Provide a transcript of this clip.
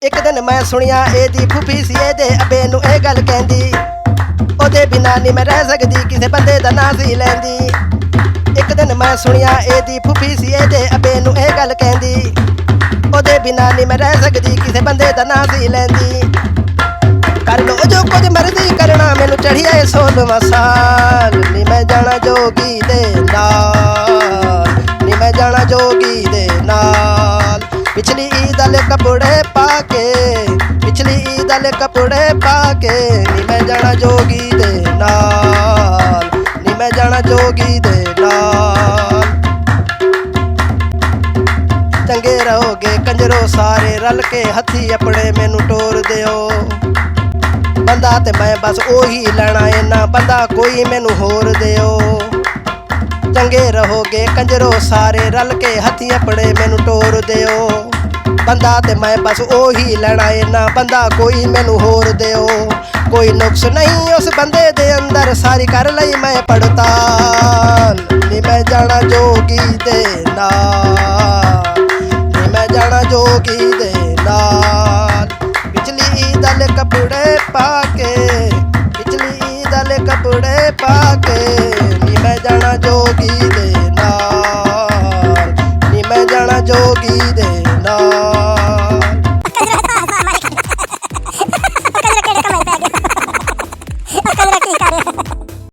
ਇੱਕ ਦਿਨ ਮੈਂ ਸੁਣਿਆ ਇਹਦੀ ਫੁੱਫੀ ਸੀ ਇਹਦੇ ਅੱਬੇ ਨੂੰ ਇਹ ਗੱਲ ਕਹਿੰਦੀ, ਉਹਦੇ ਬਿਨਾਂ ਨਹੀਂ ਮੈਂ ਰਹਿ ਸਕਦੀ, ਕਿਸੇ ਬੰਦੇ ਦਾ ਨਾਂ ਸੀ ਲੈਂਦੀ। ਇੱਕ ਦਿਨ ਮੈਂ ਸੁਣਿਆ ਇਹਦੀ ਫੁੱਫੀ ਸੀ ਇਹਦੇ ਅੱਬੇ ਨੂੰ ਇਹ ਗੱਲ ਕਹਿੰਦੀ, ਉਹਦੇ ਬਿਨਾਂ ਨਹੀਂ ਮੈਂ ਰਹਿ ਸਕਦੀ, ਕਿਸੇ ਬੰਦੇ ਦਾ ਨਾਂ ਸੀ ਲੈਂਦੀ। ਕਰ ਲੋ ਜੋ ਕੁਝ ਮਰਜ਼ੀ ਕਰਨਾ, ਮੈਨੂੰ ਚੜ੍ਹਿਆ ਏ 16ਵਾਂ ਸਾਲ, ਨੀ ਮੈਂ ਜਾਣਾ ਜੋਗੀ ਦੇ ਨਾਲ, ਨੀ ਮੈਂ ਜਾਣਾ ਜੋਗੀ ਦੇ ਨਾਲ। ਪਿਛਲੀ ਈਦ ਵਾਲੇ ਕੱਪੜੇ ਪਾ ਕੇ, ਪਿਛਲੀ ਈਦ ਵਾਲੇ ਕੱਪੜੇ ਪਾ ਕੇ, ਨੀ ਮੈਂ ਜਾਣਾ ਜੋਗੀ ਦੇ ਨਾਲ, ਨੀ ਮੈਂ ਜਾਣਾ ਜੋਗੀ ਦੇ ਨਾਲ। ਚੰਗੇ ਰਹੋਗੇ ਕੰਜਰੋ ਸਾਰੇ ਰਲ ਕੇ, ਹੱਥੀ ਆਪਣੇ ਮੈਨੂੰ ਟੋਰ ਦਿਓ। ਬੰਦਾ ਤੇ ਮੈਂ ਬਸ ਉਹੀ ਲੈਣਾ ਏ, ਨਾ ਬੰਦਾ ਕੋਈ ਮੈਨੂੰ ਹੋਰ ਦਿਓ। ਚੰਗੇ ਰਹੋਗੇ ਕੰਜਰੋ ਸਾਰੇ ਰਲ ਕੇ, ਹੱਥੀ ਆਪਣੇ ਮੈਨੂੰ ਟੋਰ ਦਿਓ। ਬੰਦਾ ਤੇ ਮੈਂ ਬਸ ਉਹੀ ਲੈਣਾ ਏ, ਨਾ ਬੰਦਾ ਕੋਈ ਮੈਨੂੰ ਹੋਰ ਦਿਓ। ਕੋਈ ਨੁਕਸ ਨਹੀਂ ਉਸ ਬੰਦੇ ਦੇ ਅੰਦਰ, ਸਾਰੀ ਕਰ ਲਈ ਮੈਂ ਪੜਤਾਲ, ਨੀ ਮੈਂ ਜਾਣਾ ਜੋਗੀ ਦੇ ਨਾਲ, ਨੀ ਮੈਂ ਜਾਣਾ ਜੋਗੀ ਦੇ ਨਾਲ। ਪਿਛਲੀ ਈਦ ਵਾਲੇ ਕੱਪੜੇ ਪਾ ਕੇ, ਪਿਛਲੀ ਈਦ ਵਾਲੇ ਕੱਪੜੇ ਪਾ ਕੇ, ਨੀ ਮੈਂ ਜਾਣਾ ਜੋਗੀ ਦੇ ਨਾਲ, ਨੀ ਮੈਂ ਜਾਣਾ ਜੋਗੀ ਦੇ ਨਾਲ।